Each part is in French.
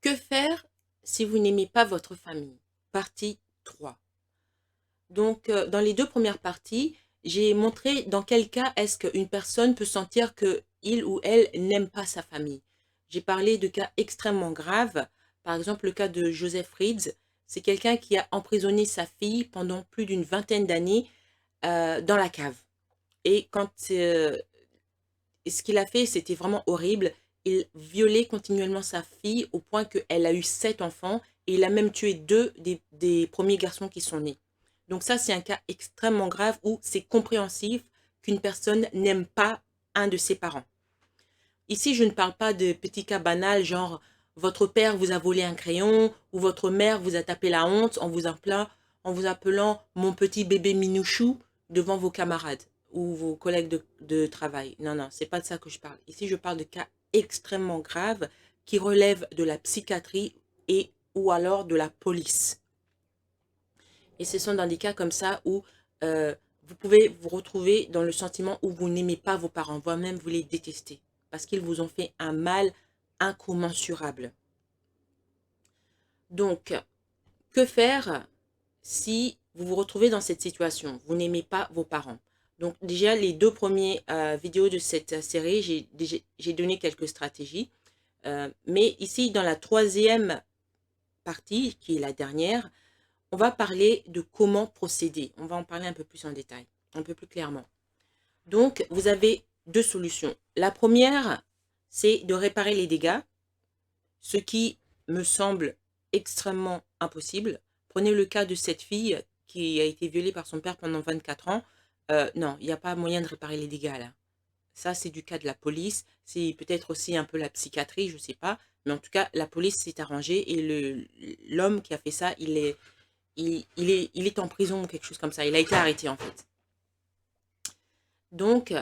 Que faire si vous n'aimez pas votre famille? Partie 3. Donc, dans les 2 premières parties, j'ai montré dans quel cas est-ce qu'une personne peut sentir que il ou elle n'aime pas sa famille. J'ai parlé de cas extrêmement graves. Par exemple, le cas de Joseph Ritz, c'est quelqu'un qui a emprisonné sa fille pendant plus d'une vingtaine d'années, dans la cave. Et ce qu'il a fait, c'était vraiment horrible. Il violait continuellement sa fille au point qu'elle a eu 7 enfants et il a même tué 2 des premiers garçons qui sont nés. Donc ça, c'est un cas extrêmement grave où c'est compréhensif qu'une personne n'aime pas un de ses parents. Ici, je ne parle pas de petits cas banals, genre votre père vous a volé un crayon ou votre mère vous a tapé la honte en vous appelant mon petit bébé minouchou devant vos camarades ou vos collègues de travail. Non, non, c'est pas de ça que je parle. Ici, je parle de cas extrêmement graves qui relèvent de la psychiatrie et ou alors de la police. Et ce sont dans des cas comme ça où vous pouvez vous retrouver dans le sentiment où vous n'aimez pas vos parents, voire même vous les détestez, parce qu'ils vous ont fait un mal incommensurable. Donc, que faire si vous vous retrouvez dans cette situation? Vous n'aimez pas vos parents. Donc déjà, les 2 premiers vidéos de cette série, j'ai donné quelques stratégies. Mais ici, dans la 3e partie, qui est la dernière, on va parler de comment procéder. On va en parler un peu plus en détail, un peu plus clairement. Donc, vous avez 2 solutions. La première, c'est de réparer les dégâts, ce qui me semble extrêmement impossible. Prenez le cas de cette fille qui a été violée par son père pendant 24 ans. Non, il n'y a pas moyen de réparer les dégâts là. Ça, c'est du cas de la police. C'est peut-être aussi un peu la psychiatrie, je ne sais pas. Mais en tout cas, la police s'est arrangée et l'homme qui a fait ça, il est en prison ou quelque chose comme ça. Il a été arrêté en fait. Donc,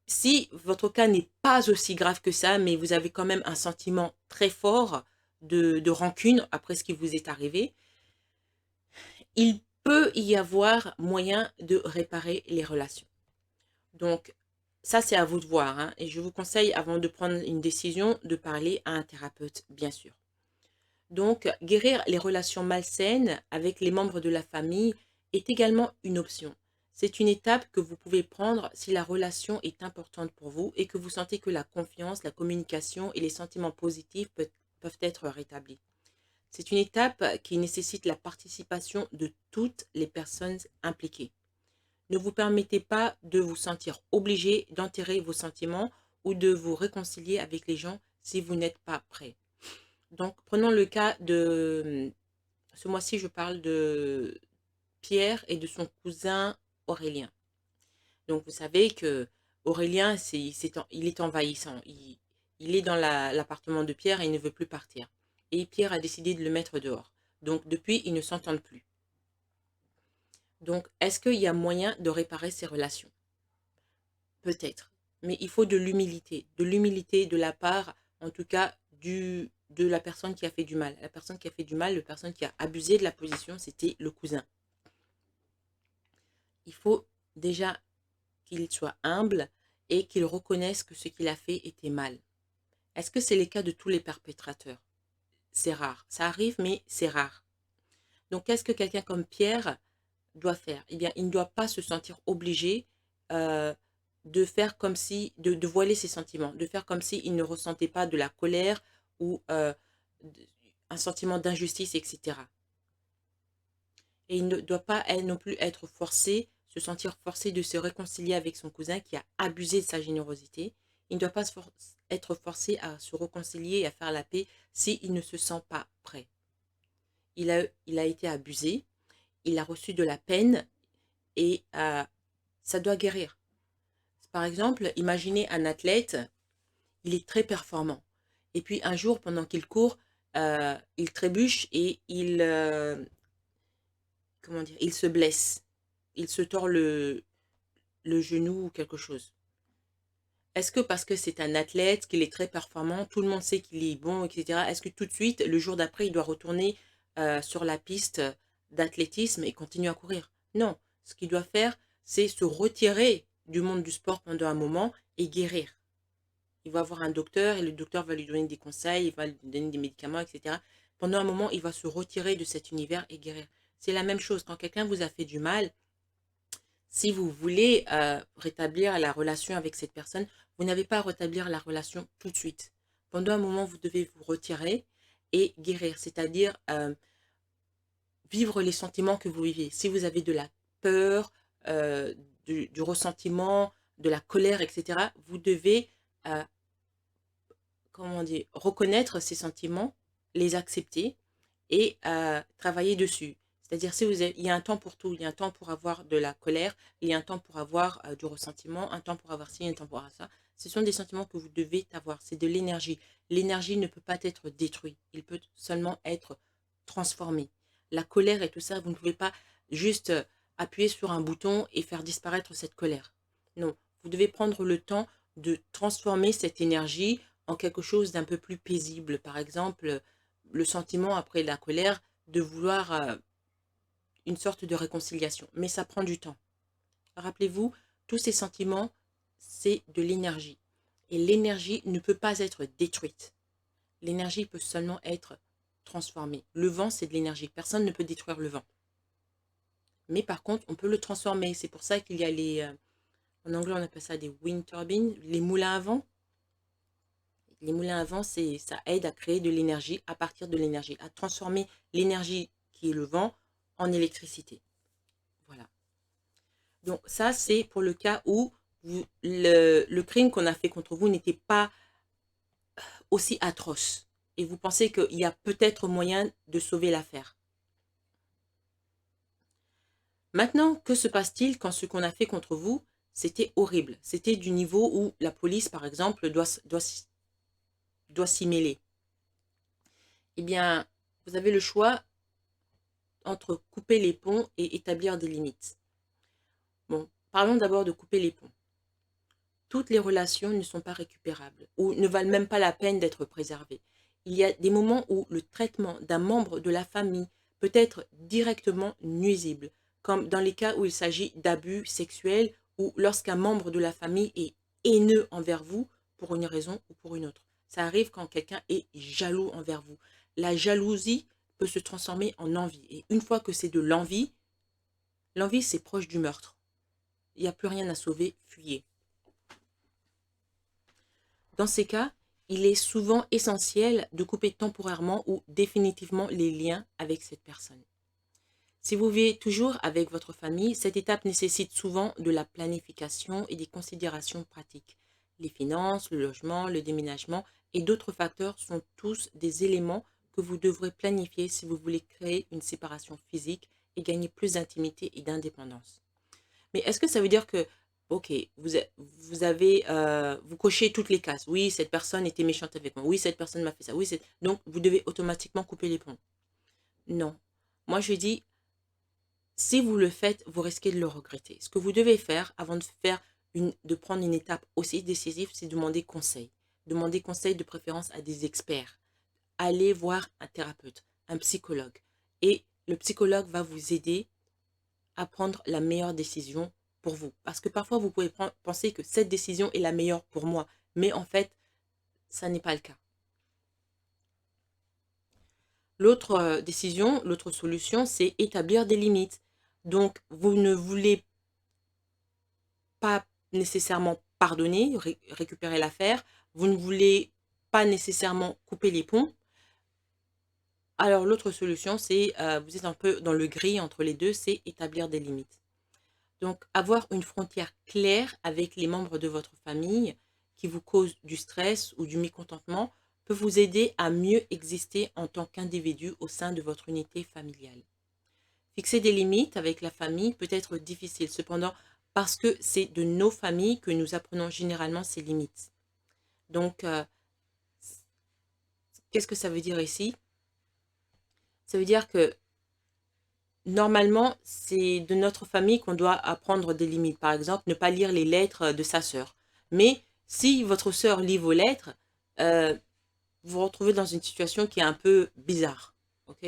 si votre cas n'est pas aussi grave que ça, mais vous avez quand même un sentiment très fort de rancune après ce qui vous est arrivé, il peut y avoir moyen de réparer les relations. Donc, ça, c'est à vous de voir, hein, et je vous conseille, avant de prendre une décision, de parler à un thérapeute, bien sûr. Donc, guérir les relations malsaines avec les membres de la famille est également une option. C'est une étape que vous pouvez prendre si la relation est importante pour vous et que vous sentez que la confiance, la communication et les sentiments positifs peuvent être rétablis. C'est une étape qui nécessite la participation de toutes les personnes impliquées. Ne vous permettez pas de vous sentir obligé d'enterrer vos sentiments ou de vous réconcilier avec les gens si vous n'êtes pas prêt. Donc, prenons le cas de ce mois-ci, je parle de Pierre et de son cousin Aurélien. Donc, vous savez que Aurélien, il est envahissant. Il est dans l'appartement de Pierre et il ne veut plus partir. Et Pierre a décidé de le mettre dehors. Donc, depuis, ils ne s'entendent plus. Donc, est-ce qu'il y a moyen de réparer ces relations? Peut-être. Mais il faut de l'humilité de la part, en tout cas, de la personne qui a fait du mal. La personne qui a fait du mal, la personne qui a abusé de la position, c'était le cousin. Il faut déjà qu'il soit humble et qu'il reconnaisse que ce qu'il a fait était mal. Est-ce que c'est le cas de tous les perpétrateurs? C'est rare. Ça arrive, mais c'est rare. Donc, qu'est-ce que quelqu'un comme Pierre doit faire? Eh bien, il ne doit pas se sentir obligé euh, de faire comme si, de voiler ses sentiments, de faire comme s'il ne ressentait pas de la colère ou un sentiment d'injustice, etc. Et il ne doit pas non plus être forcé, se sentir forcé de se réconcilier avec son cousin qui a abusé de sa générosité. Il ne doit pas être forcé à se réconcilier et à faire la paix s'il ne se sent pas prêt. Il a été abusé, il a reçu de la peine et ça doit guérir. Par exemple, imaginez un athlète, il est très performant. Et puis un jour, pendant qu'il court, il trébuche et comment dire, il se blesse. Il se tord le genou ou quelque chose. Est-ce que parce que c'est un athlète, qu'il est très performant, tout le monde sait qu'il est bon, etc., est-ce que tout de suite, le jour d'après, il doit retourner sur la piste d'athlétisme et continuer à courir? Non. Ce qu'il doit faire, c'est se retirer du monde du sport pendant un moment et guérir. il va voir un docteur et le docteur va lui donner des conseils, il va lui donner des médicaments, etc. Pendant un moment, il va se retirer de cet univers et guérir. C'est la même chose. Quand quelqu'un vous a fait du mal, si vous voulez rétablir la relation avec cette personne, vous n'avez pas à rétablir la relation tout de suite. Pendant un moment, vous devez vous retirer et guérir, c'est-à-dire vivre les sentiments que vous vivez. Si vous avez de la peur, euh, du ressentiment, de la colère, etc., vous devez, euh, comment dire, reconnaître ces sentiments, les accepter et travailler dessus. C'est-à-dire, si vous avez, il y a un temps pour tout, il y a un temps pour avoir de la colère, il y a un temps pour avoir du ressentiment, un temps pour avoir ci, un temps pour avoir ça. Ce sont des sentiments que vous devez avoir, c'est de l'énergie. L'énergie ne peut pas être détruite, il peut seulement être transformé. La colère et tout ça, vous ne pouvez pas juste appuyer sur un bouton et faire disparaître cette colère. Non, vous devez prendre le temps de transformer cette énergie en quelque chose d'un peu plus paisible. Par exemple, le sentiment après la colère de vouloir une sorte de réconciliation. Mais ça prend du temps. Rappelez-vous, tous ces sentiments, c'est de l'énergie. Et l'énergie ne peut pas être détruite. L'énergie peut seulement être transformée. Le vent, c'est de l'énergie. Personne ne peut détruire le vent. Mais par contre, on peut le transformer. C'est pour ça qu'il y a en anglais, on appelle ça des wind turbines, les moulins à vent. Les moulins à vent, ça aide à créer de l'énergie à partir de l'énergie, à transformer l'énergie qui est le vent en électricité. Voilà. Donc ça, c'est pour le cas où le crime qu'on a fait contre vous n'était pas aussi atroce. Et vous pensez qu'il y a peut-être moyen de sauver l'affaire. Maintenant, que se passe-t-il quand ce qu'on a fait contre vous, c'était horrible? C'était du niveau où la police, par exemple, doit s'y mêler. Eh bien, vous avez le choix entre couper les ponts et établir des limites. Bon, parlons d'abord de couper les ponts. Toutes les relations ne sont pas récupérables ou ne valent même pas la peine d'être préservées. Il y a des moments où le traitement d'un membre de la famille peut être directement nuisible, comme dans les cas où il s'agit d'abus sexuels ou lorsqu'un membre de la famille est haineux envers vous pour une raison ou pour une autre. Ça arrive quand quelqu'un est jaloux envers vous. La jalousie peut se transformer en envie. Et une fois que c'est de l'envie, l'envie c'est proche du meurtre. Il n'y a plus rien à sauver, fuyez. Dans ces cas, il est souvent essentiel de couper temporairement ou définitivement les liens avec cette personne. Si vous vivez toujours avec votre famille, cette étape nécessite souvent de la planification et des considérations pratiques. Les finances, le logement, le déménagement et d'autres facteurs sont tous des éléments que vous devrez planifier si vous voulez créer une séparation physique et gagner plus d'intimité et d'indépendance. Mais est-ce que ça veut dire que, ok, vous cochez toutes les cases. Oui, cette personne était méchante avec moi. Oui, cette personne m'a fait ça. Oui, donc vous devez automatiquement couper les ponts. Non. Moi, je dis, si vous le faites, vous risquez de le regretter. Ce que vous devez faire avant de prendre une étape aussi décisive, c'est demander conseil. Demander conseil de préférence à des experts. Allez voir un thérapeute, un psychologue. Et le psychologue va vous aider à prendre la meilleure décision pour vous. Parce que parfois, vous pouvez penser que cette décision est la meilleure pour moi. Mais en fait, ça n'est pas le cas. L'autre décision, l'autre solution, c'est établir des limites. Donc, vous ne voulez pas nécessairement pardonner, récupérer l'affaire. Vous ne voulez pas nécessairement couper les ponts. Alors, l'autre solution, c'est, vous êtes un peu dans le gris entre les deux, c'est établir des limites. Donc, avoir une frontière claire avec les membres de votre famille qui vous causent du stress ou du mécontentement peut vous aider à mieux exister en tant qu'individu au sein de votre unité familiale. Fixer des limites avec la famille peut être difficile, cependant, parce que c'est de nos familles que nous apprenons généralement ces limites. Donc, qu'est-ce que ça veut dire ici? Ça veut dire que normalement, c'est de notre famille qu'on doit apprendre des limites. Par exemple, ne pas lire les lettres de sa sœur. Mais si votre sœur lit vos lettres, vous vous retrouvez dans une situation qui est un peu bizarre. Ok?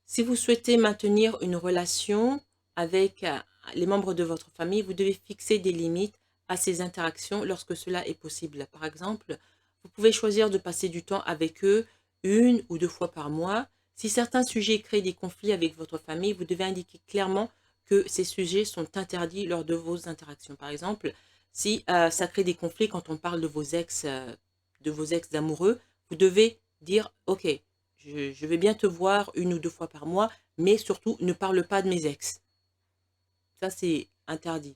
Si vous souhaitez maintenir une relation avec les membres de votre famille, vous devez fixer des limites à ces interactions lorsque cela est possible. Par exemple, vous pouvez choisir de passer du temps avec eux 1 ou 2 fois par mois. Si certains sujets créent des conflits avec votre famille, vous devez indiquer clairement que ces sujets sont interdits lors de vos interactions. Par exemple, si ça crée des conflits quand on parle de vos ex amoureux, vous devez dire, OK, je vais bien te voir 1 ou 2 fois par mois, mais surtout, ne parle pas de mes ex. Ça, c'est interdit.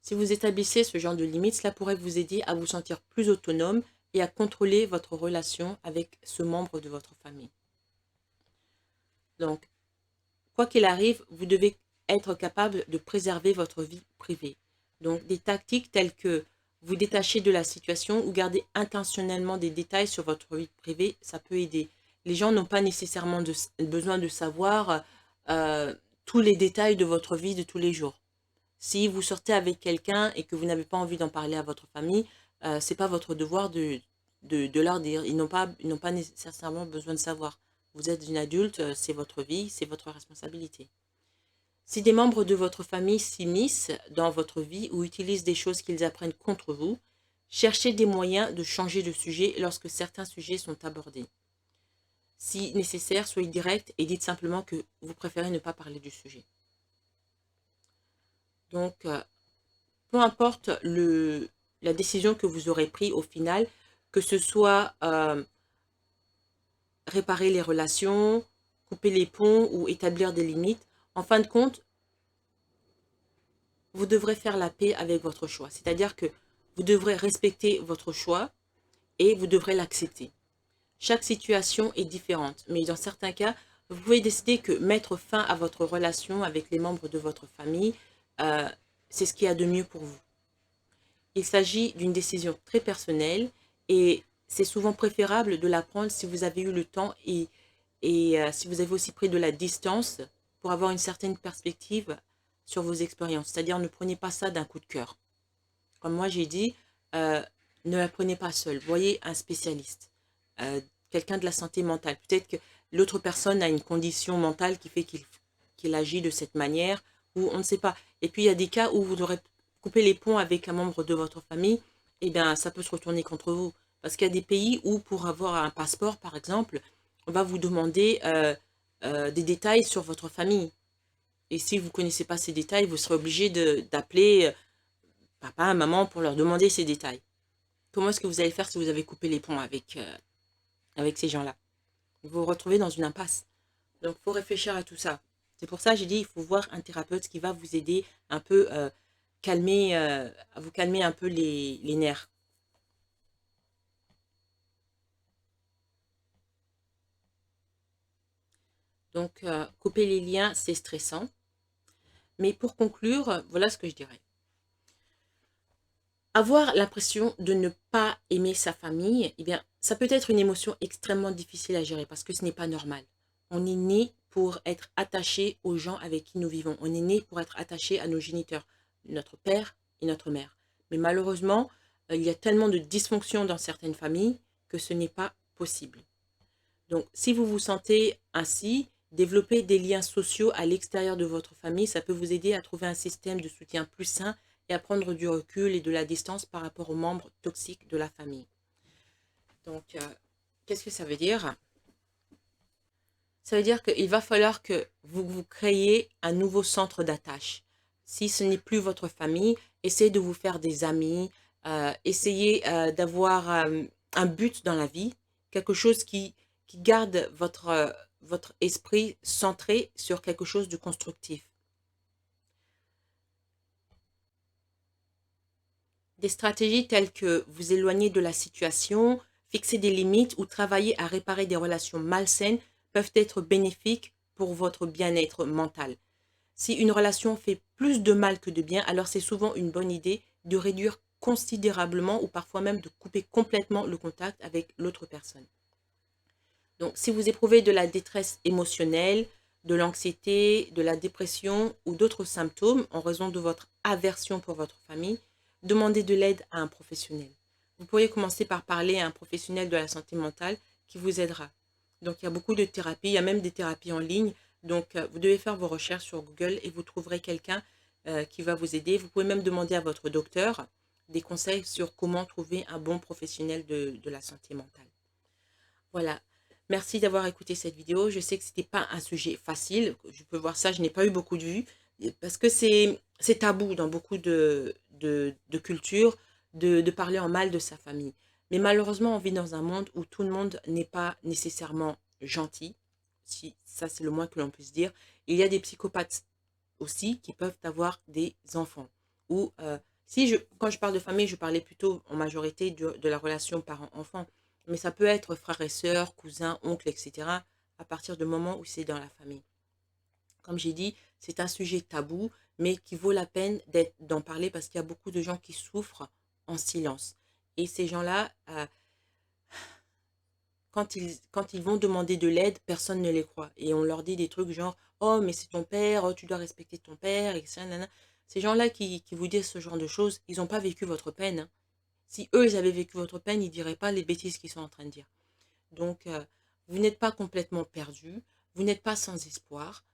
Si vous établissez ce genre de limites, cela pourrait vous aider à vous sentir plus autonome et à contrôler votre relation avec ce membre de votre famille. Donc, quoi qu'il arrive, vous devez être capable de préserver votre vie privée. Donc, des tactiques telles que vous détacher de la situation ou garder intentionnellement des détails sur votre vie privée, ça peut aider. Les gens n'ont pas nécessairement besoin de savoir euh, tous les détails de votre vie de tous les jours. Si vous sortez avec quelqu'un et que vous n'avez pas envie d'en parler à votre famille, c'est pas votre devoir de leur dire. Ils n'ont pas nécessairement besoin de savoir. Vous êtes une adulte, c'est votre vie, c'est votre responsabilité. Si des membres de votre famille s'immiscent dans votre vie ou utilisent des choses qu'ils apprennent contre vous, cherchez des moyens de changer de sujet lorsque certains sujets sont abordés. Si nécessaire, soyez direct et dites simplement que vous préférez ne pas parler du sujet. Donc, peu importe la décision que vous aurez prise au final, que ce soit réparer les relations, couper les ponts ou établir des limites, en fin de compte, vous devrez faire la paix avec votre choix. C'est-à-dire que vous devrez respecter votre choix et vous devrez l'accepter. Chaque situation est différente, mais dans certains cas, vous pouvez décider que mettre fin à votre relation avec les membres de votre famille, c'est ce qu'il y a de mieux pour vous. Il s'agit d'une décision très personnelle et c'est souvent préférable de la prendre si vous avez eu le temps et si vous avez aussi pris de la distance pour avoir une certaine perspective sur vos expériences. C'est-à-dire, ne prenez pas ça d'un coup de cœur. Comme moi, j'ai dit, ne la prenez pas seule. Voyez un spécialiste, quelqu'un de la santé mentale. Peut-être que l'autre personne a une condition mentale qui fait qu'il agit de cette manière, ou on ne sait pas. Et puis, il y a des cas où vous aurez coupé les ponts avec un membre de votre famille, et bien, ça peut se retourner contre vous. Parce qu'il y a des pays où, pour avoir un passeport, par exemple, on va vous demander des détails sur votre famille. Et si vous ne connaissez pas ces détails, vous serez obligé d'appeler papa, maman pour leur demander ces détails. Comment est-ce que vous allez faire si vous avez coupé les ponts avec ces gens-là? Vous vous retrouvez dans une impasse. Donc, il faut réfléchir à tout ça. C'est pour ça que j'ai dit, il faut voir un thérapeute qui va vous aider un peu à vous calmer un peu les nerfs. Donc, couper les liens, c'est stressant. Mais pour conclure, voilà ce que je dirais. Avoir l'impression de ne pas aimer sa famille, eh bien, ça peut être une émotion extrêmement difficile à gérer parce que ce n'est pas normal. On est né pour être attaché aux gens avec qui nous vivons. On est né pour être attaché à nos géniteurs, notre père et notre mère. Mais malheureusement, il y a tellement de dysfonctions dans certaines familles que ce n'est pas possible. Donc, si vous vous sentez ainsi, développer des liens sociaux à l'extérieur de votre famille, ça peut vous aider à trouver un système de soutien plus sain et à prendre du recul et de la distance par rapport aux membres toxiques de la famille. Donc, qu'est-ce que ça veut dire? Ça veut dire qu'il va falloir que vous créiez un nouveau centre d'attache. Si ce n'est plus votre famille, essayez de vous faire des amis, essayez d'avoir un but dans la vie, quelque chose qui garde votre esprit centré sur quelque chose de constructif. Des stratégies telles que vous éloigner de la situation, fixer des limites ou travailler à réparer des relations malsaines peuvent être bénéfiques pour votre bien-être mental. Si une relation fait plus de mal que de bien, alors c'est souvent une bonne idée de réduire considérablement ou parfois même de couper complètement le contact avec l'autre personne. Donc, si vous éprouvez de la détresse émotionnelle, de l'anxiété, de la dépression ou d'autres symptômes en raison de votre aversion pour votre famille, demandez de l'aide à un professionnel. Vous pourriez commencer par parler à un professionnel de la santé mentale qui vous aidera. Donc, il y a beaucoup de thérapies, il y a même des thérapies en ligne Donc, vous devez faire vos recherches sur Google et vous trouverez quelqu'un qui va vous aider. Vous pouvez même demander à votre docteur des conseils sur comment trouver un bon professionnel de la santé mentale. Voilà. Merci d'avoir écouté cette vidéo. Je sais que ce n'était pas un sujet facile. Je peux voir ça, je n'ai pas eu beaucoup de vues. Parce que c'est tabou dans beaucoup de cultures de parler en mal de sa famille. Mais malheureusement, on vit dans un monde où tout le monde n'est pas nécessairement gentil. Si, ça, c'est le moins que l'on puisse dire. Il y a des psychopathes aussi qui peuvent avoir des enfants. Ou quand je parle de famille, je parlais plutôt en majorité de la relation parent-enfant. Mais ça peut être frères et sœurs, cousins, oncles, etc. à partir du moment où c'est dans la famille. Comme j'ai dit, c'est un sujet tabou, mais qui vaut la peine d'en parler parce qu'il y a beaucoup de gens qui souffrent en silence. Et ces gens-là, quand ils vont demander de l'aide, personne ne les croit. Et on leur dit des trucs genre, oh, mais c'est ton père, oh, tu dois respecter ton père, etc. Nanana. Ces gens-là qui vous disent ce genre de choses, ils n'ont pas vécu votre peine, hein. Si eux, ils avaient vécu votre peine, ils ne diraient pas les bêtises qu'ils sont en train de dire. Donc, vous n'êtes pas complètement perdu, vous n'êtes pas sans espoir.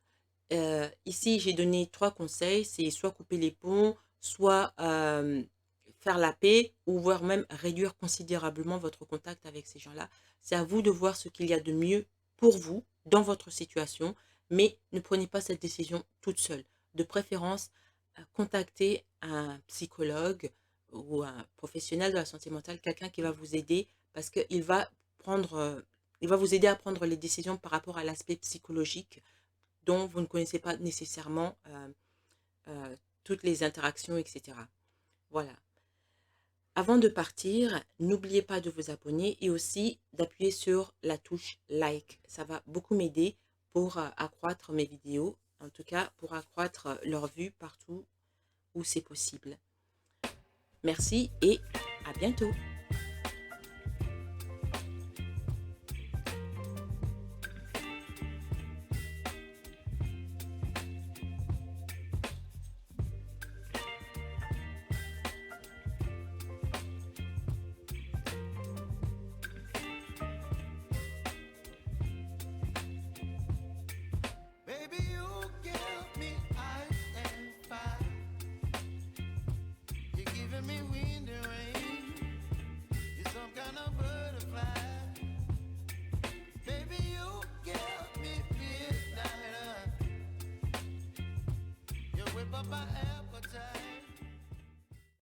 Ici, j'ai donné 3 conseils, c'est soit couper les ponts, soit faire la paix, ou voire même réduire considérablement votre contact avec ces gens-là. C'est à vous de voir ce qu'il y a de mieux pour vous dans votre situation, mais ne prenez pas cette décision toute seule. De préférence, contactez un psychologue ou un professionnel de la santé mentale, quelqu'un qui va vous aider parce qu'il va il va vous aider à prendre les décisions par rapport à l'aspect psychologique dont vous ne connaissez pas nécessairement toutes les interactions, etc. Voilà. Avant de partir, n'oubliez pas de vous abonner et aussi d'appuyer sur la touche like. Ça va beaucoup m'aider pour accroître mes vidéos, en tout cas pour accroître leur vue partout où c'est possible. Merci et à bientôt.